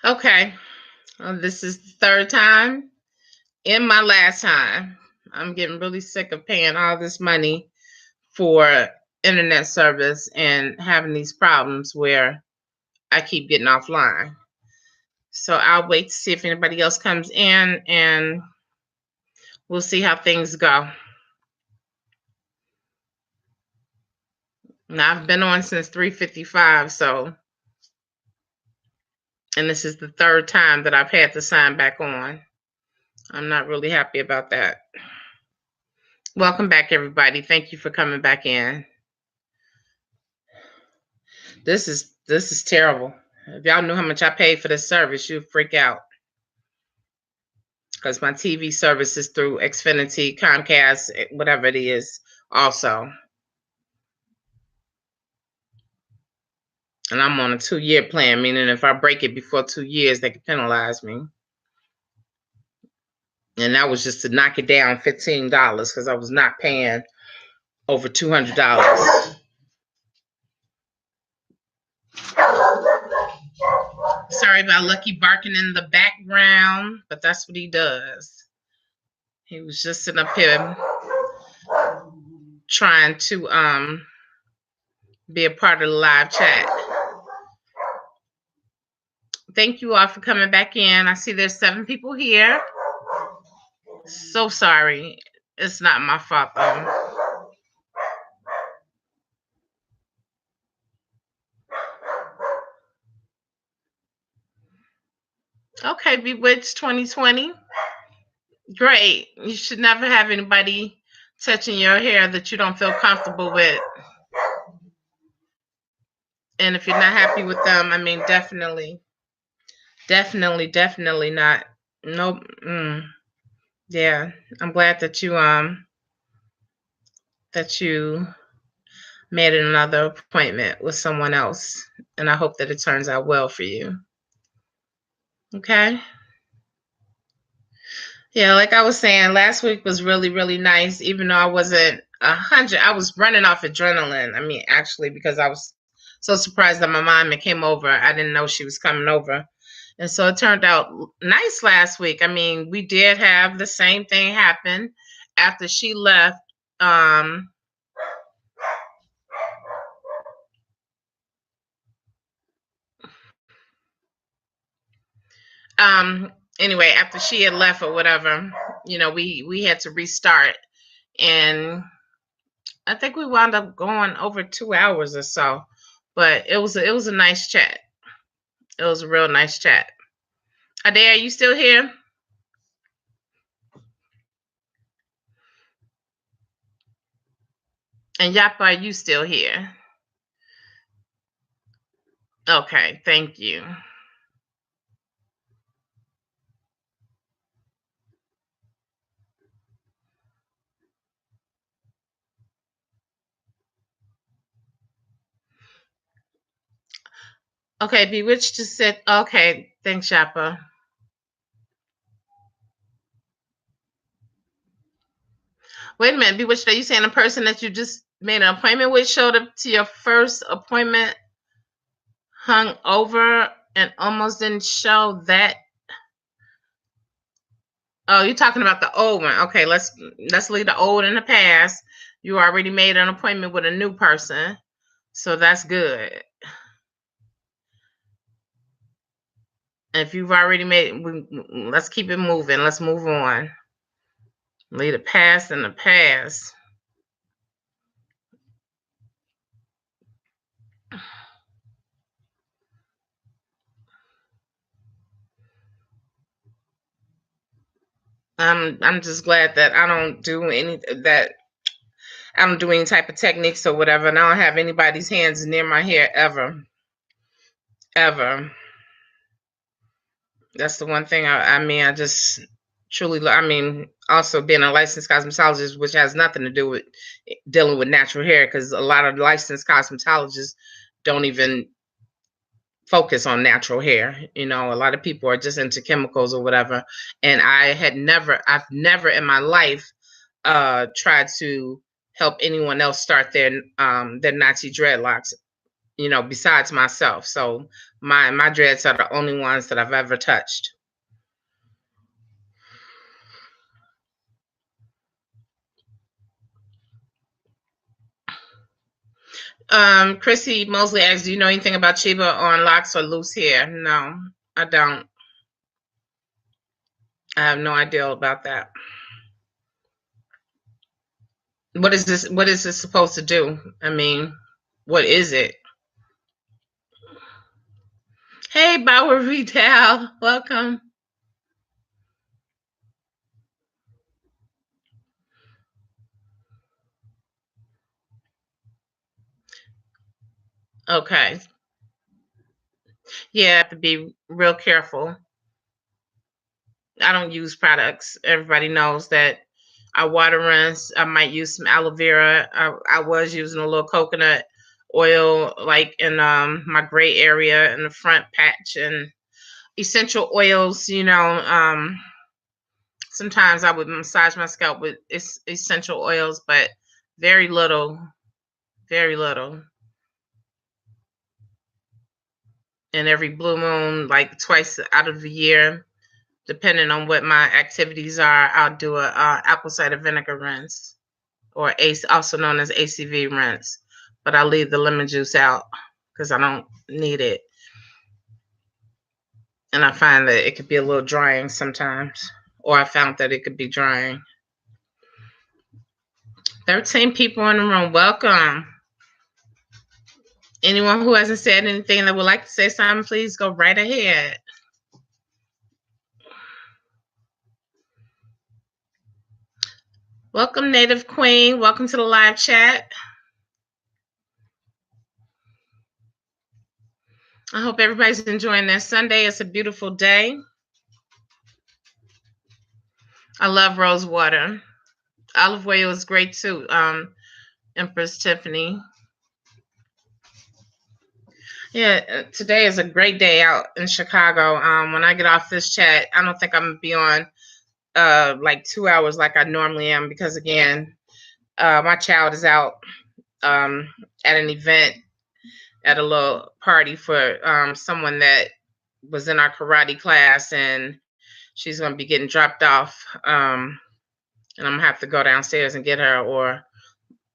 Okay. This is the third time in my last time. I'm getting really sick of paying all this money for internet service and having these problems where I keep getting offline. So I'll wait to see if anybody else comes in and we'll see how things go. Now I've been on since 3:55, so and this is the third time that I've had to sign back on. I'm not really happy about that. Welcome back, everybody. Thank you for coming back in. This is terrible. If y'all knew how much I paid for this service, you'd freak out. Because my TV service is through Xfinity, Comcast, whatever it is, also. And I'm on a 2-year plan, meaning if I break it before 2 years, they can penalize me. And that was just to knock it down $15 because I was not paying over $200. Sorry about Lucky barking in the background, but that's what he does. He was just sitting up here trying to be a part of the live chat. Thank you all for coming back in. I see there's 7 people here. So sorry. It's not my fault though. Okay, Bewitched 2020. Great. You should never have anybody touching your hair that you don't feel comfortable with. And if you're not happy with them, I mean, definitely not. Nope. Yeah, I'm glad that you made another appointment with someone else, and I hope that it turns out well for you. Okay. Yeah, like I was saying, last week was really, really nice, even though I wasn't 100. I was running off adrenaline. I mean, actually, because I was so surprised that my mom came over. I didn't know she was coming over. And so it turned out nice last week. I mean, we did have the same thing happen after she left. Anyway, after she had left or whatever, we had to restart. And I think we wound up going over 2 hours or so. But it was a nice chat. It was a real nice chat. Ade, are you still here? And Yapa, are you still here? Okay, thank you. Okay, Bewitched just said, okay, thanks, Yapa. Wait a minute, Bewitched, are you saying a person that you just made an appointment with showed up to your first appointment hung over and almost didn't show that? Oh, you're talking about the old one. Okay, let's leave the old in the past. You already made an appointment with a new person, so that's good. If you've already let's keep it moving. Let's move on. Leave the past in the past. I'm just glad that I don't do any type of techniques or whatever, and I don't have anybody's hands near my hair ever. Ever. That's the one thing I just truly, also being a licensed cosmetologist, which has nothing to do with dealing with natural hair, because a lot of licensed cosmetologists don't even focus on natural hair. A lot of people are just into chemicals or whatever. And I've never in my life tried to help anyone else start their Nazi dreadlocks. besides myself. So my dreads are the only ones that I've ever touched. Chrissy Mosley asks, do you know anything about Chiba on locks or loose hair? No, I don't. I have no idea about that. What is this? What is this supposed to do? I mean, what is it? Hey, Bauer Vidal, welcome. Okay. Yeah, I have to be real careful. I don't use products. Everybody knows that I water rinse. I might use some aloe vera. I was using a little coconut oil, like in my gray area in the front patch, and essential oils. Sometimes I would massage my scalp with essential oils, but very little, very little. And every blue moon, like twice out of the year, depending on what my activities are, I'll do a apple cider vinegar rinse, or also known as ACV rinse. But I leave the lemon juice out because I don't need it. And I find that it could be a little drying sometimes, or I found that it could be drying. 13 people in the room. Welcome. Anyone who hasn't said anything that would like to say something, please go right ahead. Welcome, Native Queen. Welcome to the live chat. I hope everybody's enjoying their Sunday. It's a beautiful day. I love rose water. Olive oil is great too, Empress Tiffany. Yeah, today is a great day out in Chicago. When I get off this chat, I don't think I'm going to be on like 2 hours like I normally am, because again, my child is out at an event, at a little party for someone that was in our karate class, and she's going to be getting dropped off, and I'm going to have to go downstairs and get her, or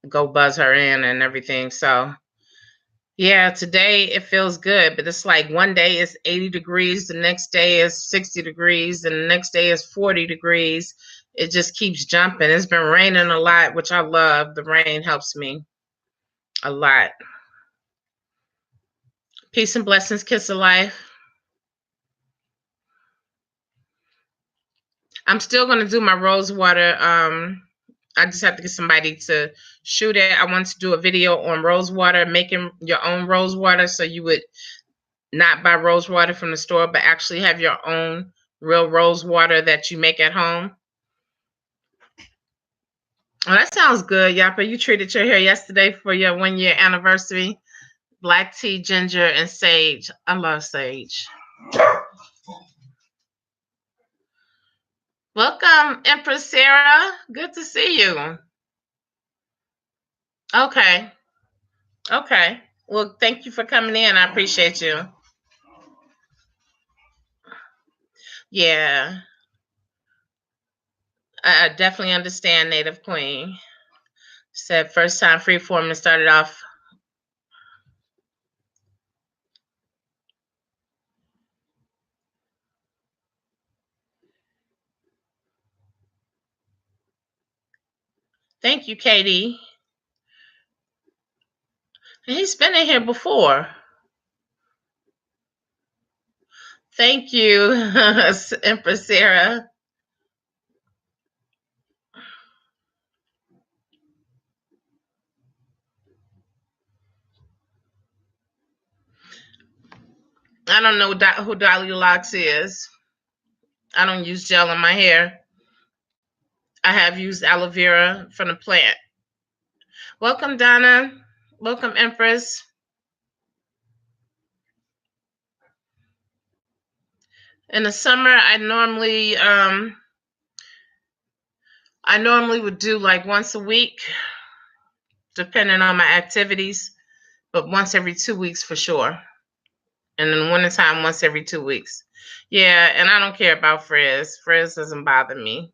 go buzz her in and everything. So yeah, today it feels good, but it's like one day is 80 degrees, the next day is 60 degrees, and the next day is 40 degrees. It just keeps jumping. It's been raining a lot, which I love. The rain helps me a lot. Peace and blessings, Kiss of Life. I'm still going to do my rose water. I just have to get somebody to shoot it. I want to do a video on rose water, making your own rose water, so you would not buy rose water from the store, but actually have your own real rose water that you make at home. Oh, that sounds good, Yappa. You treated your hair yesterday for your 1-year anniversary. Black tea, ginger, and sage. I love sage. Welcome, Empress Sarah. Good to see you. Okay. Okay. Well, thank you for coming in. I appreciate you. Yeah. I definitely understand, Native Queen. Said first time freeform and started off. Thank you, Katie. He's been in here before. Thank you, Empress Sarah. I don't know who Dolly Locks is. I don't use gel in my hair. I have used aloe vera from the plant. Welcome, Donna. Welcome, Empress. In the summer, I normally would do like once a week, depending on my activities. but once every 2 weeks for sure. And in the wintertime, once every 2 weeks. Yeah, and I don't care about frizz. Frizz doesn't bother me.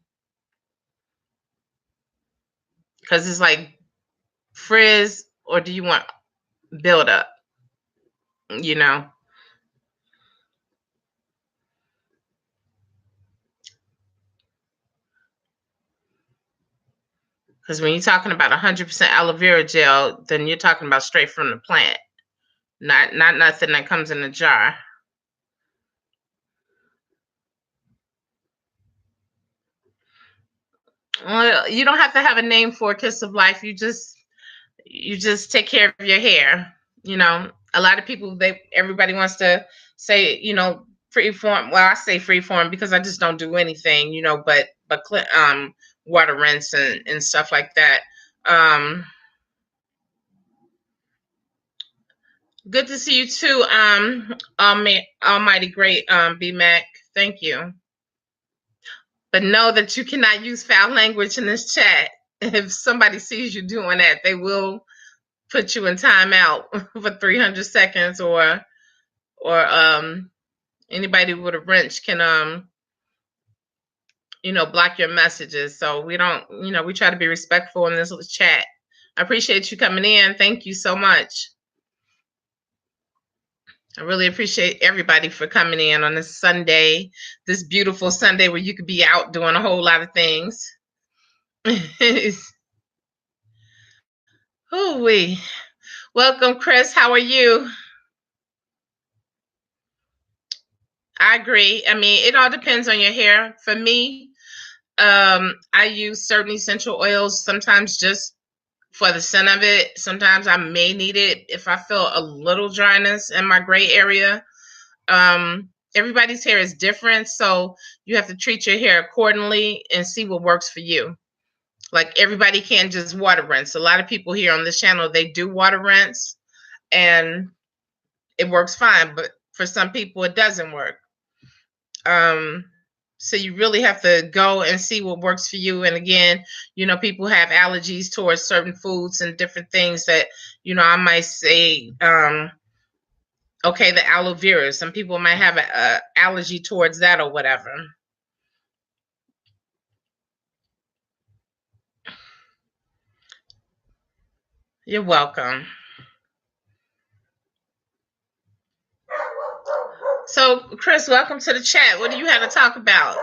Because it's like frizz, or do you want build up? You know? Because when you're talking about 100% aloe vera gel, then you're talking about straight from the plant, not nothing that comes in a jar. Well, you don't have to have a name for a kiss of life. You just take care of your hair. You know, a lot of people, everybody wants to say, free form. Well, I say free form because I just don't do anything, but water rinse and stuff like that. Good to see you too, Almighty Great, B Mac. Thank you. But know that you cannot use foul language in this chat. If somebody sees you doing that, they will put you in timeout for 300 seconds, or anybody with a wrench can block your messages. So we don't, we try to be respectful in this chat. I appreciate you coming in. Thank you so much. I really appreciate everybody for coming in on this Sunday, this beautiful Sunday where you could be out doing a whole lot of things. Hoo-wee. Welcome, Chris. How are you? I agree. I mean, it all depends on your hair. For me, I use certain essential oils sometimes just for the scent of it. Sometimes I may need it if I feel a little dryness in my gray area. Everybody's hair is different, so you have to treat your hair accordingly and see what works for you. Like, everybody can't just water rinse. A lot of people here on this channel, they do water rinse and it works fine, but for some people it doesn't work. So you really have to go and see what works for you. And again, people have allergies towards certain foods and different things that, I might say, okay, the aloe vera. Some people might have an allergy towards that or whatever. You're welcome. So, Chris, welcome to the chat. What do you have to talk about?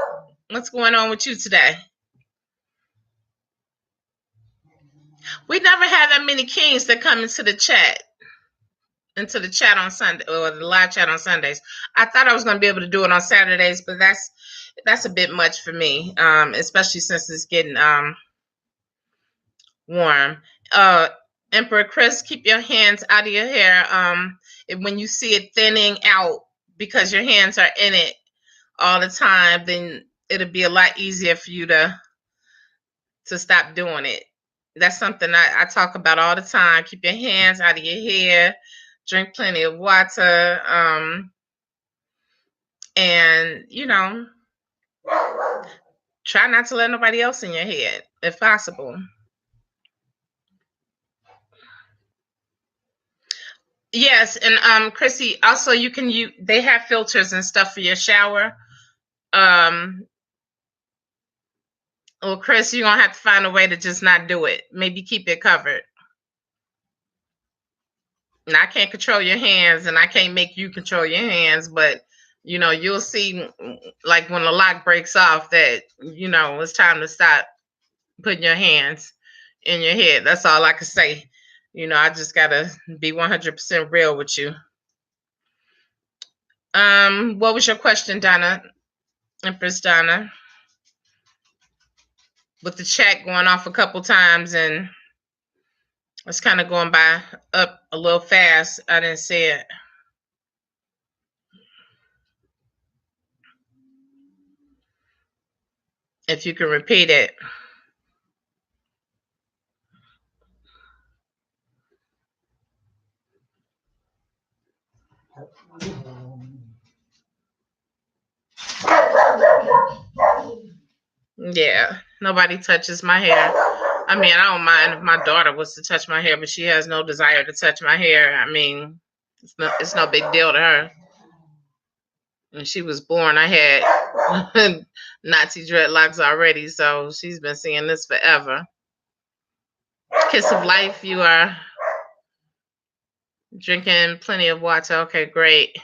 What's going on with you today? We never had that many kings that come into the chat on Sunday, or the live chat on Sundays. I thought I was going to be able to do it on Saturdays, but that's a bit much for me, especially since it's getting warm. Emperor Chris, keep your hands out of your hair. When you see it thinning out because your hands are in it all the time, then it'll be a lot easier for you to stop doing it. That's something I talk about all the time. Keep your hands out of your hair. Drink plenty of water. And, try not to let nobody else in your head, if possible. Yes, and Chrissy, also they have filters and stuff for your shower. Well, Chris, you're gonna have to find a way to just not do it. Maybe keep it covered. And I can't control your hands, and I can't make you control your hands, but you'll see, like, when the lock breaks off, that it's time to stop putting your hands in your head. That's all I can say. I just gotta be 100% real with you. What was your question, Donna? Empress Donna? With the chat going off a couple times, and it's kind of going by up a little fast. I didn't see it. If you can repeat it. Yeah, nobody touches my hair. I mean, I don't mind if my daughter was to touch my hair, but she has no desire to touch my hair. I mean, it's no big deal to her. When she was born, I had Nazi dreadlocks already, so she's been seeing this forever. Kiss of life, you are drinking plenty of water. Okay, great.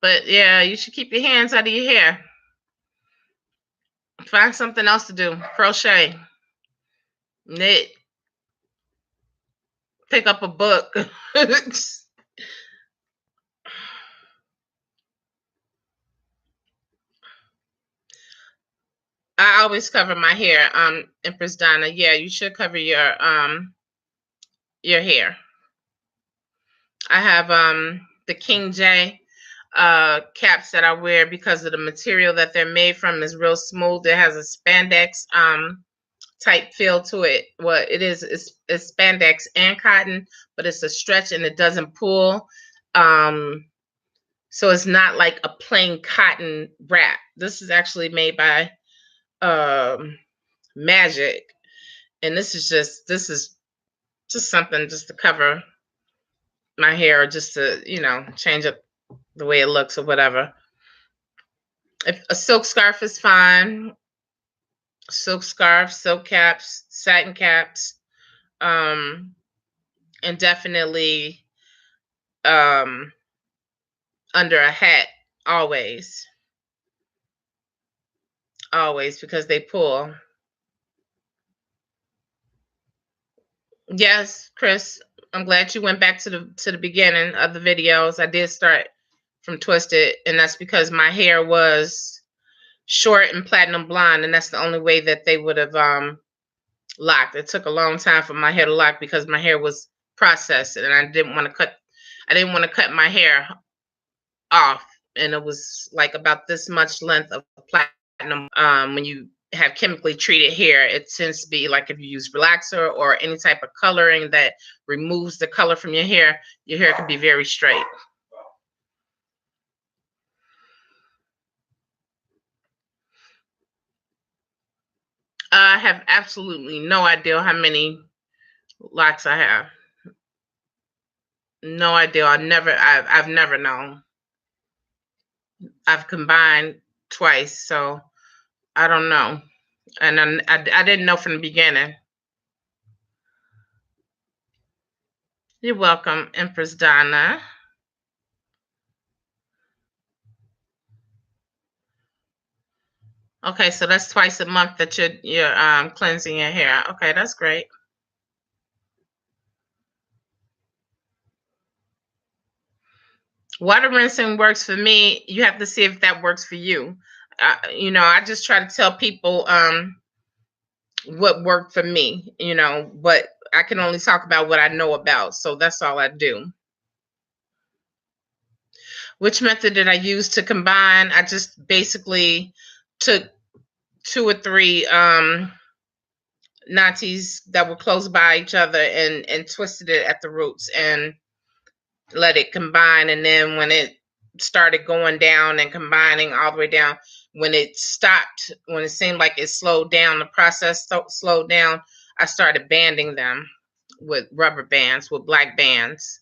But yeah, you should keep your hands out of your hair. Find something else to do. Crochet, knit, pick up a book. I always cover my hair. Empress Donna. Yeah, you should cover your hair. I have the King J caps that I wear because of the material that they're made from is real smooth. It has a spandex type feel to it. Well, it's spandex and cotton, but it's a stretch and it doesn't pull. So it's not like a plain cotton wrap. This is actually made by Magic, and this is just something just to cover my hair, or just to change up the way it looks or whatever. If a silk scarf is fine, silk scarf, silk caps, satin caps, and definitely under a hat always, because they pull. Yes, Chris, I'm glad you went back to the beginning of the videos. I did start from Twisted, and that's because my hair was short and platinum blonde, and that's the only way that they would have locked. It took a long time for my hair to lock because my hair was processed, and I didn't want to cut my hair off, and it was like about this much length of platinum. When you have chemically treated hair, it tends to be like if you use relaxer or any type of coloring that removes the color from your hair can be very straight. I have absolutely no idea how many locks I have. No idea. I've never known. I've combined twice, so I don't know. And I didn't know from the beginning. You're welcome, Empress Donna. Okay, so that's twice a month that you're cleansing your hair. Okay, that's great. Water rinsing works for me. You have to see if that works for you. I just try to tell people what worked for me, but I can only talk about what I know about. So that's all I do. Which method did I use to combine? I just basically took 2 or 3 Nazis that were close by each other and twisted it at the roots and let it combine. And then when it started going down and combining all the way down, when it stopped, when it seemed like it slowed down, the process slowed down, I started banding them with rubber bands, with black bands.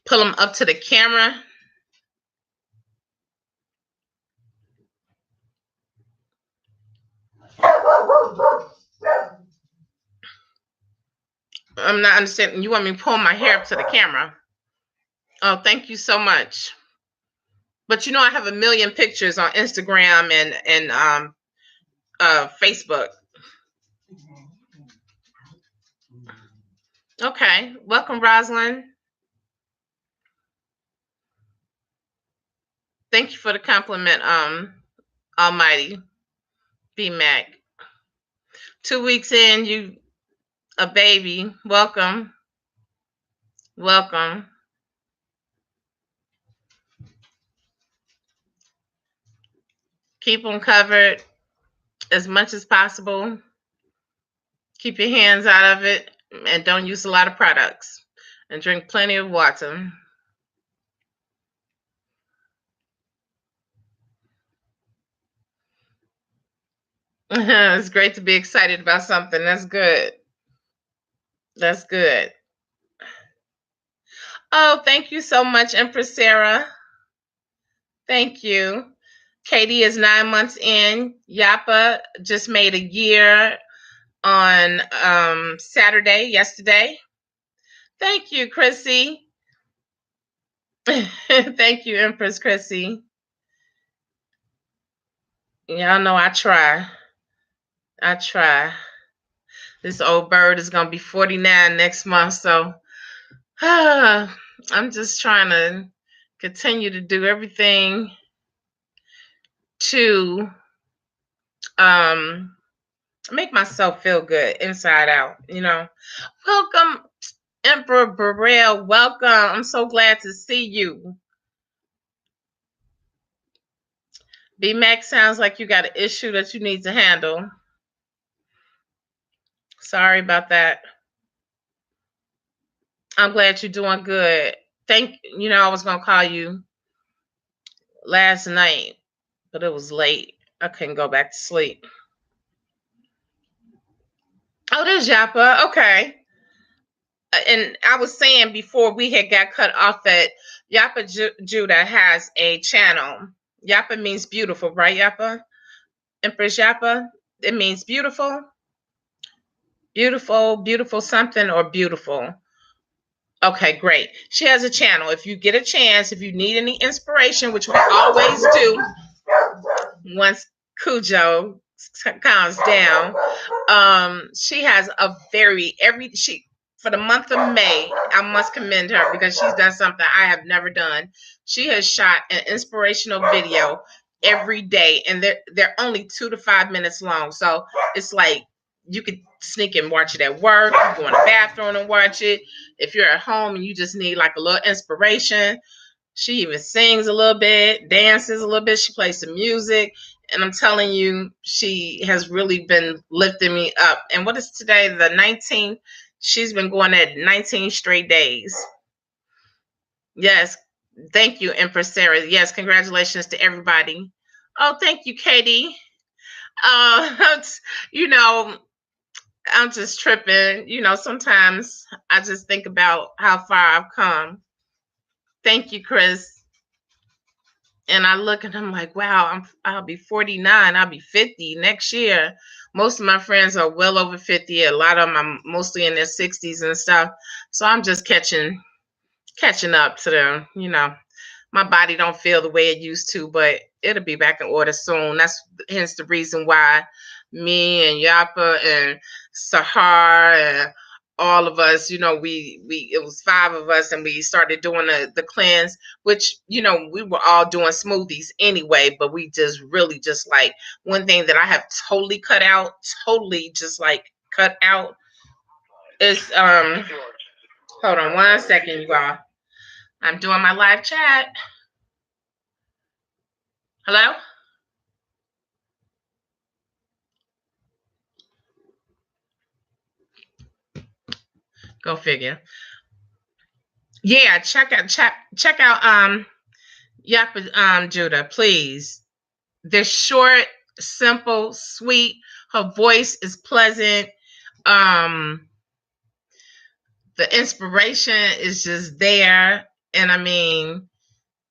Pull them up to the camera. I'm not understanding. You want me to pull my hair up to the camera? Oh, thank you so much. But I have a million pictures on Instagram and Facebook. Okay, welcome, Rosalind. Thank you for the compliment, Almighty B Mac. 2 weeks in, you a baby. Welcome, welcome. Keep them covered as much as possible. Keep your hands out of it, and don't use a lot of products. And drink plenty of water. It's great to be excited about something. That's good. That's good. Oh, thank you so much, Empress Sarah. Thank you. Katie is 9 months in. Yapa just made a year on Saturday, yesterday. Thank you, Chrissy. Thank you, Empress Chrissy. Y'all know I try. I try. This old bird is gonna be 49 next month, so I'm just trying to continue to do everything to um make myself feel good inside out, you know. Welcome, Emperor Burrell. Welcome. I'm so glad to see you. B Max sounds like you got an issue that you need to handle. Sorry about that. I'm glad you're doing good. I was gonna call you last night, but it was late. I couldn't go back to sleep. Oh, there's Yapa. Okay. And I was saying before we had got cut off that Yapa Judah has a channel. Yapa means beautiful, right, Yapa? Empress Yapa? It means beautiful. Beautiful, beautiful something or beautiful. Okay, great. She has a channel. If you get a chance, if you need any inspiration, which we always do once Cujo calms down, she has a she for the month of May, I must commend her because she's done something I have never done. She has shot an inspirational video every day, and they're only 2 to 5 minutes long. So it's like you could sneak and watch it at work, you go in the bathroom and watch it. If you're at home and you just need like a little inspiration, she even sings a little bit, dances a little bit, she plays some music. And I'm telling you, she has really been lifting me up. And what is today? The 19th. She's been going at 19 straight days. Yes. Thank you, Empress Sarah. Yes, congratulations to everybody. Oh, thank you, Katie. Uh, you know, I'm just tripping. Sometimes I just think about how far I've come. Thank you, Chris. And I look and I'm like, wow, I'll be 49, I'll be 50 next year. Most of my friends are well over 50. A lot of them are mostly in their 60s and stuff. So I'm just catching up to them. My body don't feel the way it used to, but it'll be back in order soon. That's hence the reason why me and Yapa and Sahar and all of us, we it was 5 of us, and we started doing the cleanse, which we were all doing smoothies anyway, but we just really just like one thing that I have totally just like cut out is hold on 1 second, you all. I'm doing my live chat. Hello? Go figure. Yeah, check out Yapa Judah, please. They're short, simple, sweet. Her voice is pleasant. Um the inspiration is just there. And I mean,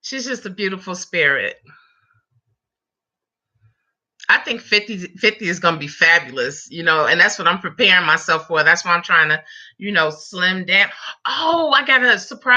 she's just a beautiful spirit. I think 50 is going to be fabulous, and that's what I'm preparing myself for. That's why I'm trying to, slim down. Oh, I got a surprise